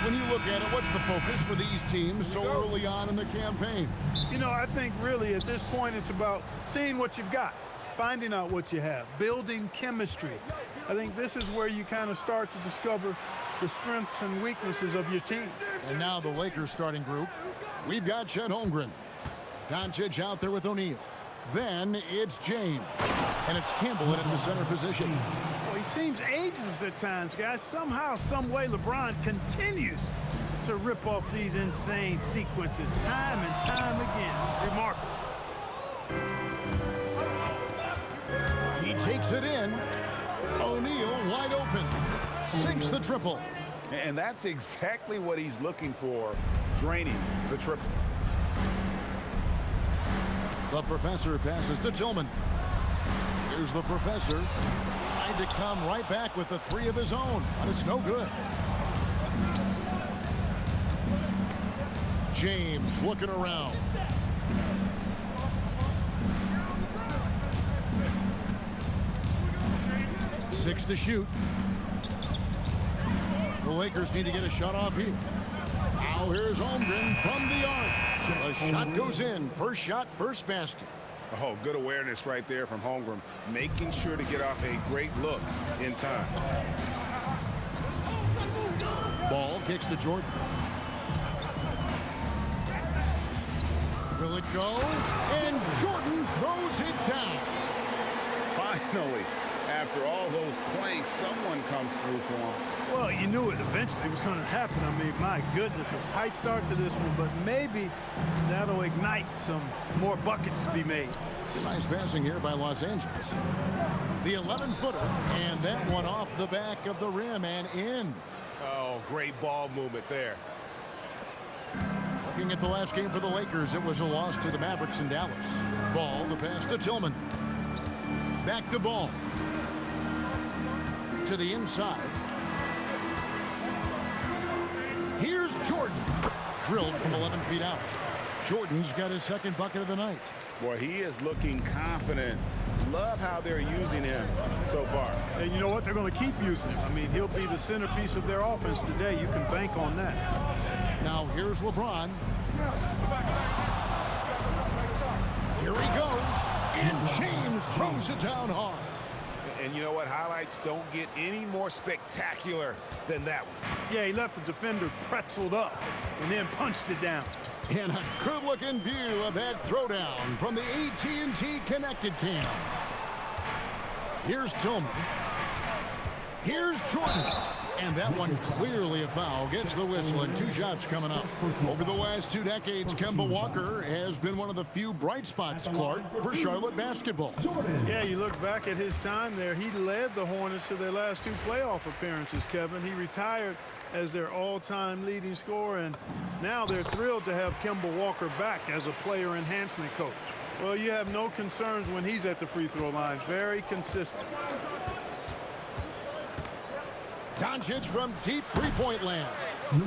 When you look at it, what's the focus for these teams so early on in the campaign? You know, I think really at this point it's about seeing what you've got, finding out what you have, building chemistry. I think this is where you kind of start to discover the strengths and weaknesses of your team. And now the Lakers starting group. We've got Chet Holmgren. Doncic out there with O'Neal. Then it's James. And it's Campbell at the center position. Well, he seems ageless at times, guys. Somehow, some way, LeBron continues to rip off these insane sequences time and time again. Remarkable. He takes it in. O'Neal wide open. Sinks the triple. And that's exactly what he's looking for, draining the triple. The professor passes to Tillman. Here's the professor. Trying to come right back with the three of his own, but it's no good. James looking around. Six to shoot. The Lakers need to get a shot off here. Now here's Holmgren from the arc. The shot goes in. First shot, first basket. Oh, good awareness right there from Holmgren, making sure to get off a great look in time. Ball kicks to Jordan. Will it go? And Jordan throws it down. Finally, after all those clanks, someone comes through for him. Well, you knew it eventually was going to happen. I mean, my goodness, a tight start to this one, but maybe that'll ignite some more buckets to be made. Nice passing here by Los Angeles. The 11-footer, and that one off the back of the rim and in. Oh, great ball movement there. Looking at the last game for the Lakers, it was a loss to the Mavericks in Dallas. Ball, the pass to Tillman. Back to Ball. To the inside. Here's Jordan. Drilled from 11 feet out. Jordan's got his second bucket of the night. Boy, he is looking confident. Love how they're using him so far. And you know what? They're going to keep using him. I mean, he'll be the centerpiece of their offense today. You can bank on that. Now here's LeBron. Here he goes. And James throws it down hard. And you know what? Highlights don't get any more spectacular than that one. Yeah, he left the defender pretzeled up and then punched it down. And a good-looking view of that throwdown from the AT&T Connected Cam. Here's Tillman. Here's Jordan. And that one clearly a foul. Gets the whistle and two shots coming up. Over the last 2 decades, Kemba Walker has been one of the few bright spots, Clark, for Charlotte basketball. Yeah, you look back at his time there. He led the Hornets to their last 2 playoff appearances, Kevin. He retired as their all-time leading scorer, and now they're thrilled to have Kemba Walker back as a player enhancement coach. Well, you have no concerns when he's at the free throw line. Very consistent. Doncic from deep three-point land.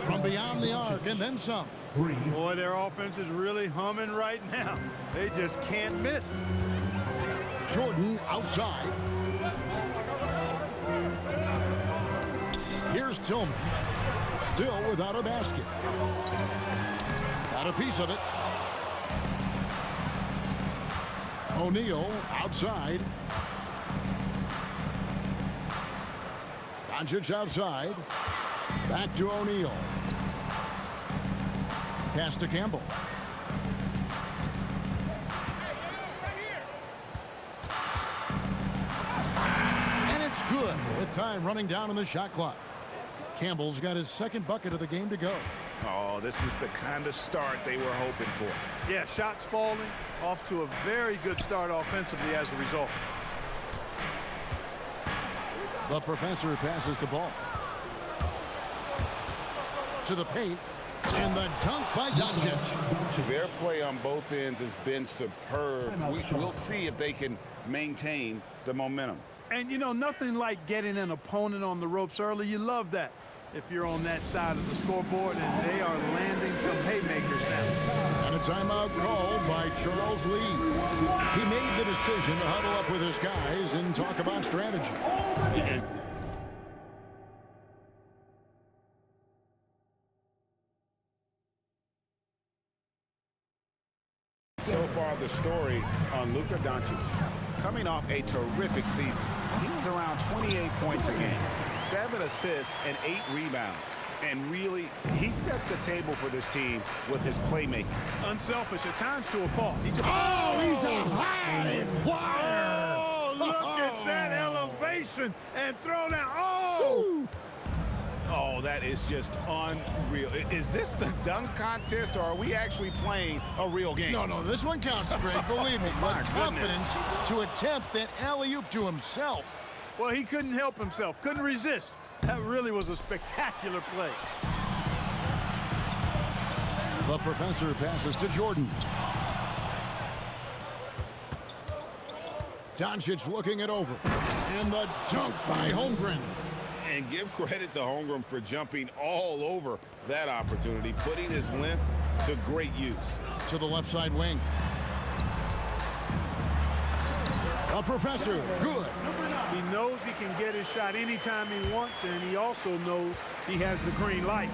From beyond the arc and then some. Boy, their offense is really humming right now. They just can't miss. Jordan outside. Here's Tillman. Still without a basket. Got a piece of it. O'Neal outside. Doncic outside. Back to O'Neal. Pass to Campbell. And it's good with time running down on the shot clock. Campbell's got his second bucket of the game to go. Oh, this is the kind of start they were hoping for. Yeah, shots falling, off to a very good start offensively as a result. The professor passes the ball. To the paint. And the dunk by Doncic. Their play on both ends has been superb. We'll see if they can maintain the momentum. And, you know, nothing like getting an opponent on the ropes early. You love that if you're on that side of the scoreboard, and they are landing some haymakers now. And a timeout called by Charles Lee. He made the decision to huddle up with his guys and talk about strategy. the story on Luka Doncic. Coming off a terrific season, he was around 28 points a game, 7 assists, and 8 rebounds. And really, he sets the table for this team with his playmaking. Unselfish at times to a fault. He's a high flyer. Oh, look at that elevation and throw down. Oh! Oh, that is just unreal. Is this the dunk contest, or are we actually playing a real game? No, this one counts, Greg. Believe me. My But confidence to attempt that alley-oop to himself. Well, he couldn't help himself. Couldn't resist. That really was a spectacular play. The professor passes to Jordan. Doncic looking it over. And the dunk by Holmgren. And give credit to Holmgren for jumping all over that opportunity, putting his length to great use. To the left side wing. A professor, good. He knows he can get his shot anytime he wants, and he also knows he has the green light.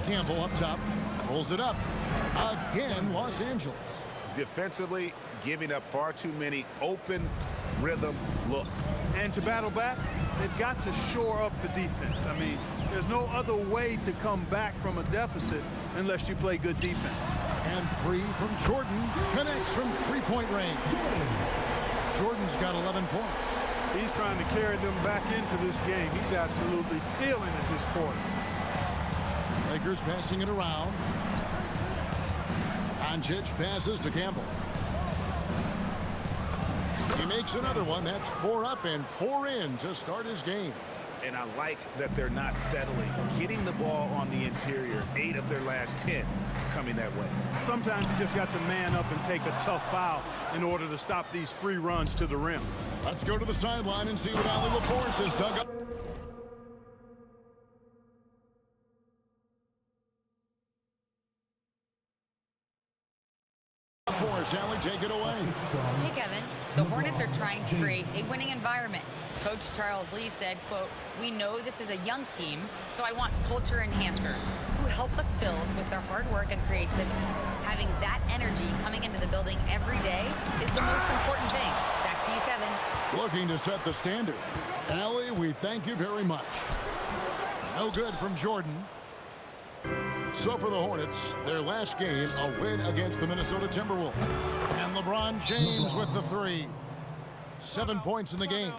Campbell up top, pulls it up. Again, Los Angeles. Defensively, giving up far too many open rhythm looks. And to battle back, they've got to shore up the defense. I mean, there's no other way to come back from a deficit unless you play good defense. And 3 from Jordan, connects from three-point range. Jordan's got 11 points. He's trying to carry them back into this game. He's absolutely feeling it this quarter. Lakers passing it around. Doncic passes to Campbell. He makes another one. That's 4 up and 4 in to start his game. And I like that they're not settling, getting the ball on the interior. 8 of their last 10 coming that way. Sometimes you just got to man up and take a tough foul in order to stop these free runs to the rim. Let's go to the sideline and see what Ali LaForce has dug up. Sally, take it away. Hey, Kevin. The Hornets are trying to create a winning environment. Coach Charles Lee said, quote, "We know this is a young team, so I want culture enhancers who help us build with their hard work and creativity. Having that energy coming into the building every day is the most important thing." Back to you, Kevin. Looking to set the standard. Allie, we thank you very much. No good from Jordan. So for the Hornets, their last game, a win against the Minnesota Timberwolves. And LeBron James with the 3. 7 points in the game.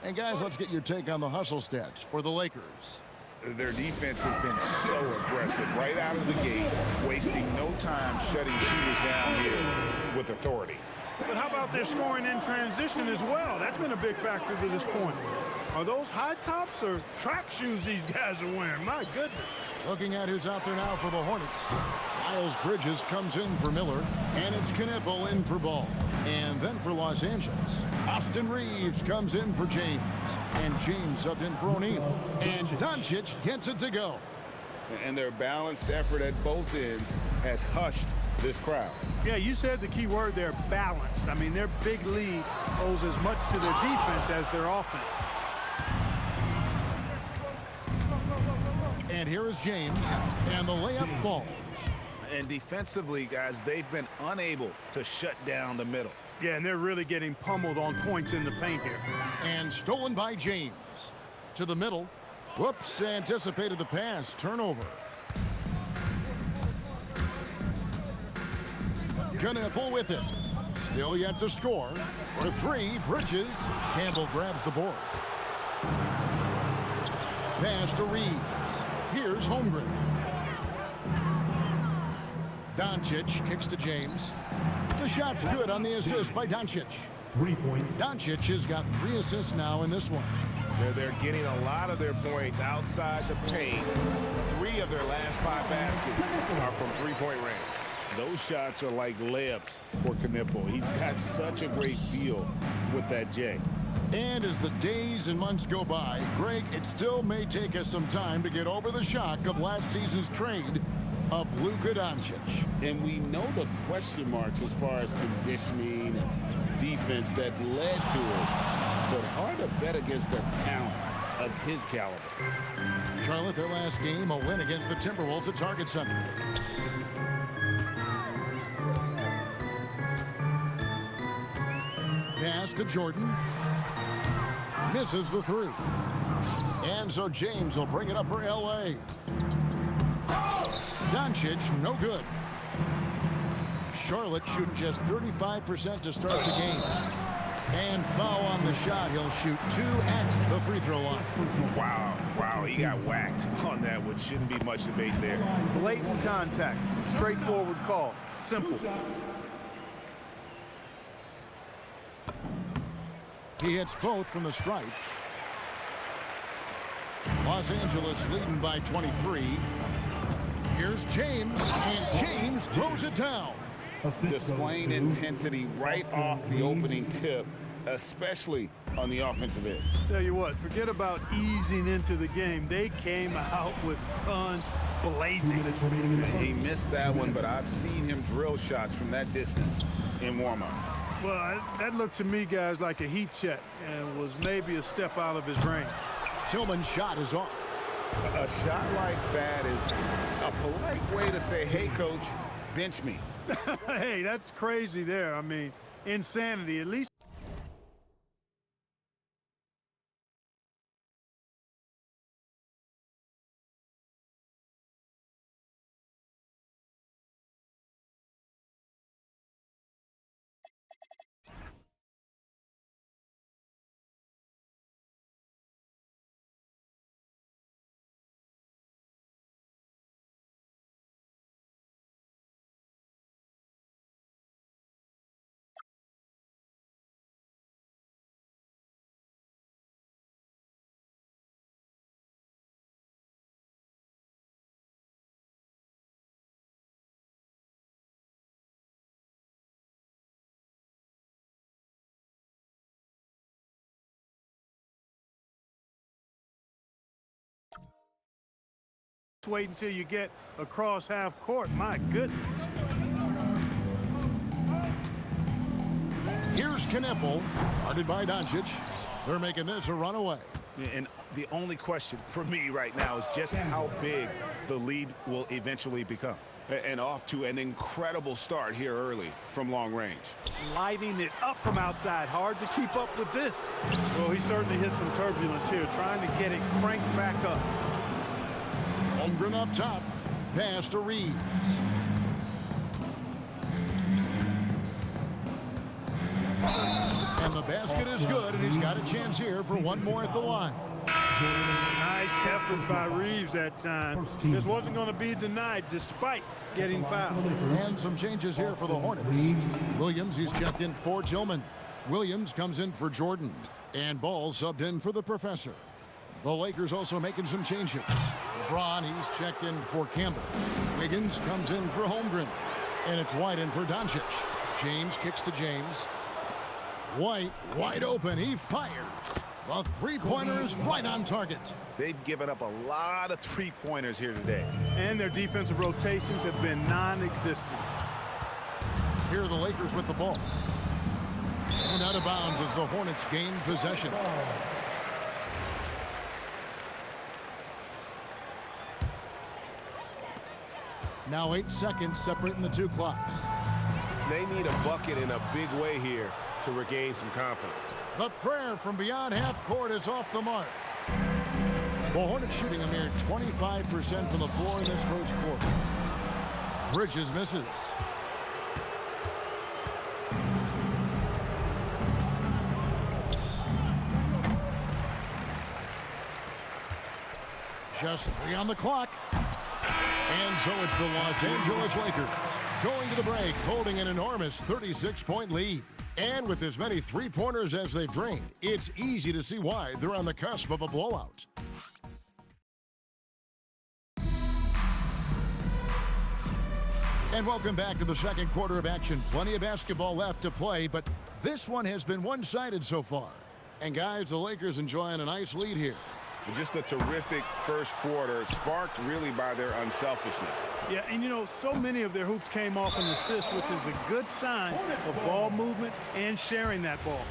And guys, let's get your take on the hustle stats for the Lakers. Their defense has been so aggressive right out of the gate, wasting no time shutting shooters down here with authority. But how about their scoring in transition as well? That's been a big factor to this point. Are those high tops or track shoes these guys are wearing? My goodness. Looking at who's out there now for the Hornets. Miles Bridges comes in for Miller, and it's Knipple in for Ball. And then for Los Angeles, Austin Reeves comes in for James, and James subbed in for O'Neal. And Doncic gets it to go. And their balanced effort at both ends has hushed this crowd. Yeah, you said the key word there, balanced. I mean, their big lead owes as much to their defense as their offense. And here is James, and the layup falls. And defensively, guys, they've been unable to shut down the middle. Yeah, and they're really getting pummeled on points in the paint here. And stolen by James. To the middle. Whoops, anticipated the pass. Turnover. Knipple with it. Still yet to score. For 3, Bridges. Campbell grabs the board. Pass to Reeves. Here's Holmgren. Doncic kicks to James. The shot's good on the assist by Doncic. 3 points. Doncic has got 3 assists now in this one. They're getting a lot of their points outside the paint. 3 of their last 5 baskets are from three-point range. Those shots are like layups for Knipple. He's got such a great feel with that J. And as the days and months go by, Greg, it still may take us some time to get over the shock of last season's trade of Luka Doncic. And we know the question marks as far as conditioning and defense that led to it. But hard to bet against the talent of his caliber. Charlotte, their last game, a win against the Timberwolves at Target Center. Pass to Jordan. Misses the three. And so James will bring it up for L.A. Doncic, no good. Charlotte shooting just 35% to start the game. And foul on the shot. He'll shoot 2 at the free throw line. Wow, he got whacked on that, which shouldn't be much debate there. Blatant contact. Straightforward call. Simple. He hits both from the stripe. Los Angeles leading by 23. Here's James, and James throws it down. Displaying intensity right off the opening tip, especially on the offensive end. Tell you what, forget about easing into the game. They came out with guns blazing. He missed that one, but I've seen him drill shots from that distance in warm-up. Well, that looked to me, guys, like a heat check and was maybe a step out of his range. Tillman's shot is off. A shot like that is a polite way to say, hey, coach, bench me. Hey, that's crazy there. I mean, insanity. At least. Wait until you get across half court. My goodness. Here's Knipple, guarded by Doncic. They're making this a runaway. And the only question for me right now is just how big the lead will eventually become. And off to an incredible start here early from long range. Lighting it up from outside. Hard to keep up with this. Well, he certainly hit some turbulence here, trying to get it cranked back up. Holmgren up top. Pass to Reeves. And the basket is good, and he's got a chance here for one more at the line. Nice effort by Reeves that time. This wasn't going to be denied despite getting fouled. And some changes here for the Hornets. Williams, he's checked in for Tillman. Williams comes in for Jordan. And Ball subbed in for the Professor. The Lakers also making some changes. LeBron, he's checked in for Campbell. Wiggins comes in for Holmgren. And it's White in for Doncic. James kicks to James. White, wide open, he fires. The three-pointer is right on target. They've given up a lot of three-pointers here today. And their defensive rotations have been non-existent. Here are the Lakers with the ball. And out of bounds as the Hornets gain possession. Now 8 seconds separating the two clocks. They need a bucket in a big way here to regain some confidence. The prayer from beyond half court is off the mark. The Hornets shooting a mere 25% from the floor in this first quarter. Bridges misses. Just 3 on the clock. And so it's the Los Angeles Lakers going to the break, holding an enormous 36-point lead. And with as many three-pointers as they've drained, it's easy to see why they're on the cusp of a blowout. And welcome back to the second quarter of action. Plenty of basketball left to play, but this one has been one-sided so far. And guys, the Lakers enjoying a nice lead here. Just a terrific first quarter, sparked really by their unselfishness. Yeah, and you know, so many of their hoops came off an assist, which is a good sign of ball movement and sharing that ball.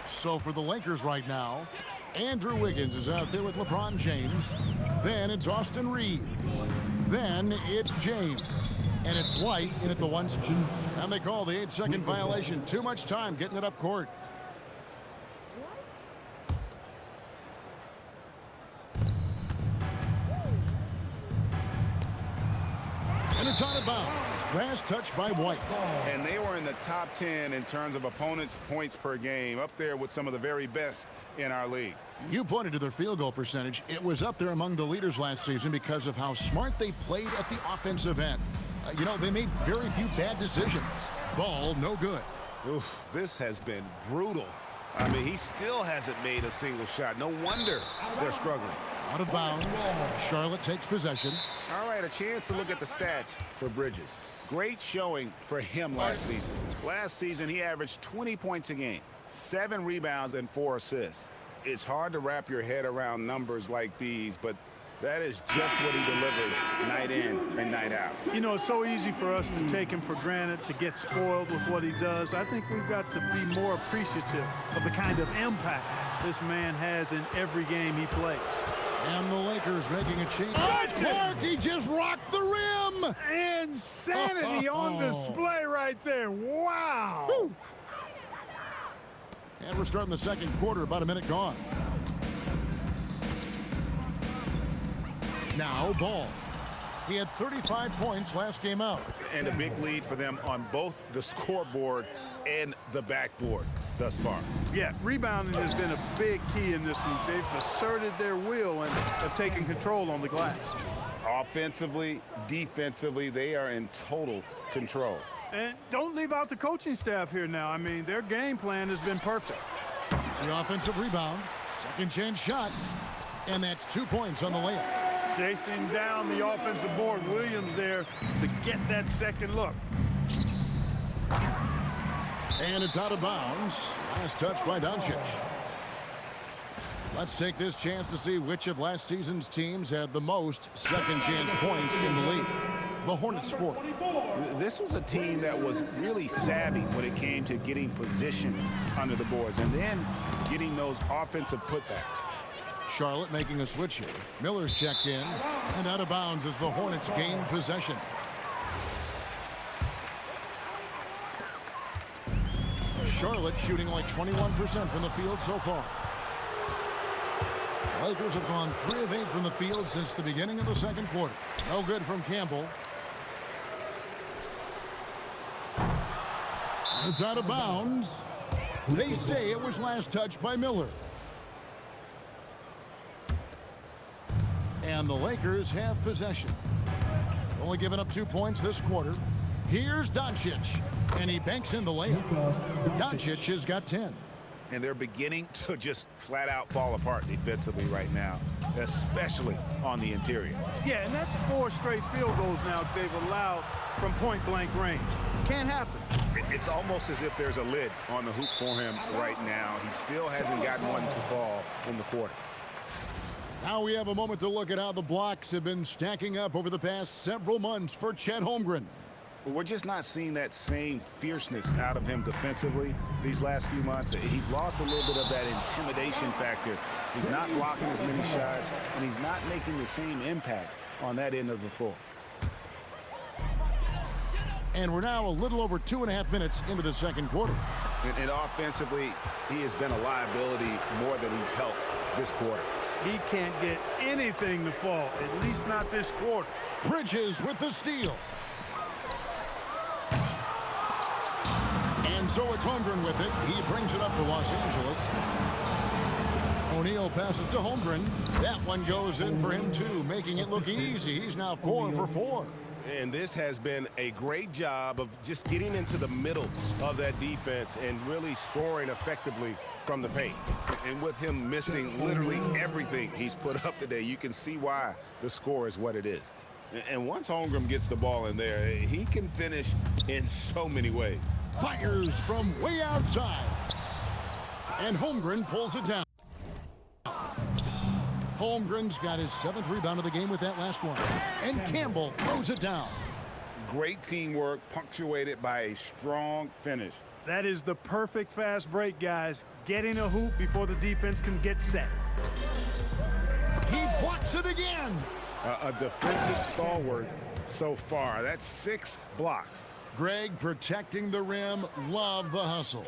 So for the Lakers right now, Andrew Wiggins is out there with LeBron James. Then it's Austin Reeves. Then it's James. And it's White in at the 1 spot. And they call the 8-second violation. Too much time getting it up court. And it's out of bounds. Last touch by White. And they were in the top 10 in terms of opponents' points per game, up there with some of the very best in our league. You pointed to their field goal percentage. It was up there among the leaders last season because of how smart they played at the offensive end. You know, they made very few bad decisions. Ball, no good. Oof, this has been brutal. I mean, he still hasn't made a single shot. No wonder they're struggling. Out of bounds. Charlotte takes possession. All right, a chance to look at the stats for Bridges. Great showing for him last season. Last season, he averaged 20 points a game, 7 rebounds, and 4 assists. It's hard to wrap your head around numbers like these, but that is just what he delivers night in and night out. You know, it's so easy for us to take him for granted, to get spoiled with what he does. I think we've got to be more appreciative of the kind of impact this man has in every game he plays. And the Lakers making a change. Clark, he just rocked the rim. Insanity on display right there. Wow. Woo. And we're starting the second quarter, about a minute gone. Now, Ball. He had 35 points last game out. And a big lead for them on both the scoreboard and the backboard thus far. Yeah, rebounding has been a big key in this one. They've asserted their will and have taken control on the glass. Offensively, defensively, they are in total control. And don't leave out the coaching staff here now. I mean, their game plan has been perfect. The offensive rebound. Second chance shot. And that's 2 points on the layup. Chasing down the offensive board. Williams there to get that second look. And it's out of bounds. Last touch by Doncic. Let's take this chance to see which of last season's teams had the most second chance points in the league. The Hornets fourth. This was a team that was really savvy when it came to getting position under the boards and then getting those offensive putbacks. Charlotte making a switch here. Miller's checked in and out of bounds as the Hornets gain possession. Charlotte shooting like 21% from the field so far. The Lakers have gone 3 of 8 from the field since the beginning of the second quarter. No good from Campbell. It's out of bounds. They say it was last touched by Miller. And the Lakers have possession. Only giving up 2 points this quarter. Here's Doncic. And he banks in the layup. Doncic has got 10. And they're beginning to just flat out fall apart defensively right now, especially on the interior. Yeah, and that's 4 straight field goals now they've allowed from point-blank range. Can't happen. It's almost as if there's a lid on the hoop for him right now. He still hasn't gotten one to fall in the quarter. Now we have a moment to look at how the blocks have been stacking up over the past several months for Chet Holmgren. We're just not seeing that same fierceness out of him defensively these last few months. He's lost a little bit of that intimidation factor. He's not blocking as many shots, and he's not making the same impact on that end of the floor. And we're now a little over 2.5 minutes into the second quarter. And offensively, he has been a liability more than he's helped this quarter. He can't get anything to fall, at least not this quarter. Bridges with the steal. And so it's Holmgren with it. He brings it up to Los Angeles. O'Neal passes to Holmgren. That one goes in for him too, making it look easy. He's now 4 for 4. And this has been a great job of just getting into the middle of that defense and really scoring effectively from the paint. And with him missing literally everything he's put up today, you can see why the score is what it is. And once Holmgren gets the ball in there, he can finish in so many ways. Fires from way outside. And Holmgren pulls it down. Holmgren's got his 7th rebound of the game with that last one. And Campbell throws it down. Great teamwork punctuated by a strong finish. That is the perfect fast break, guys. Getting a hoop before the defense can get set. He blocks it again. A defensive stalwart so far. That's 6 blocks. Greg protecting the rim. Love the hustle.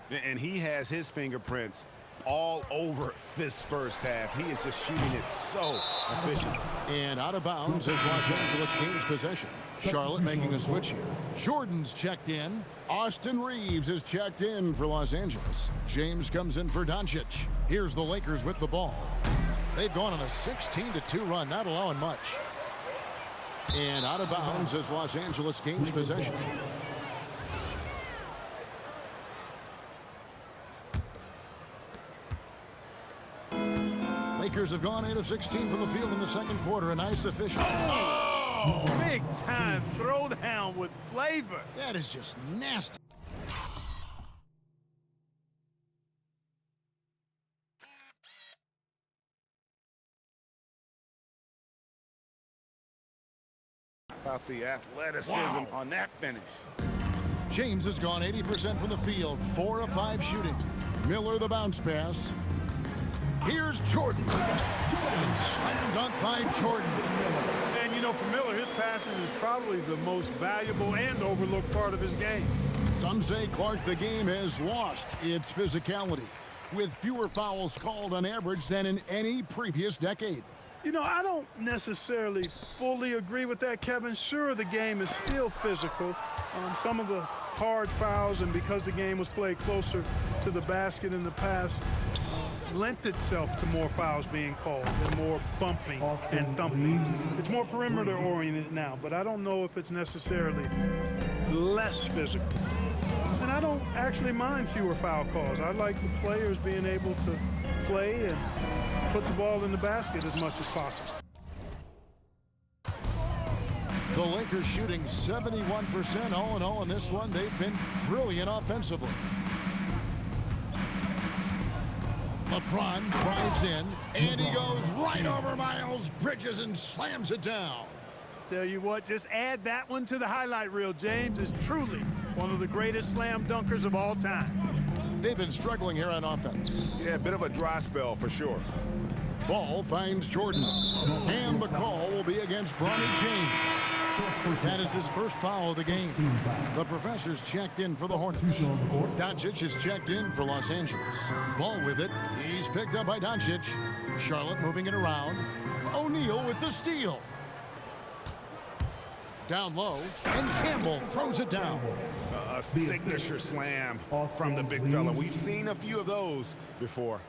And he has his fingerprints all over this first half. He is just shooting it so efficient. And out of bounds as Los Angeles gains possession. Charlotte making a switch here. Jordan's checked in. Austin Reeves is checked in for Los Angeles. James comes in for Doncic. Here's the Lakers with the ball. They've gone on a 16-2 run, not allowing much. And out of bounds as Los Angeles gains possession. Lakers have gone 8 of 16 from the field in the second quarter. A nice efficient. Oh, big time throwdown with flavor. That is just nasty. About the athleticism on that finish. James has gone 80% from the field, 4 of 5 shooting. Miller the bounce pass. Here's Jordan. And slam dunk by Jordan. And you know, for Miller, his passing is probably the most valuable and overlooked part of his game. Some say, Clark, the game has lost its physicality, with fewer fouls called on average than in any previous decade. You know, I don't necessarily fully agree with that, Kevin. Sure, the game is still physical. Some of the hard fouls, and because the game was played closer to the basket in the past, lent itself to more fouls being called and more bumping and thumping. It's more perimeter oriented now, but I don't know if it's necessarily less physical. And I don't actually mind fewer foul calls. I like the players being able to play and put the ball in the basket as much as possible. The Lakers shooting 71% all in all in this one. They've been brilliant offensively. LeBron drives in, and he goes right over Miles Bridges and slams it down. Tell you what, just add that one to the highlight reel. James is truly one of the greatest slam dunkers of all time. They've been struggling here on offense. Yeah, a bit of a dry spell for sure. Ball finds Jordan, and the call will be against Bronny James. That is his first foul of the game. The professor's checked in for the Hornets. Doncic is checked in for Los Angeles. Ball with it. He's picked up by Doncic. Charlotte moving it around. O'Neal with the steal. Down low, and Campbell throws it down. A signature slam from the big fella. We've seen a few of those before.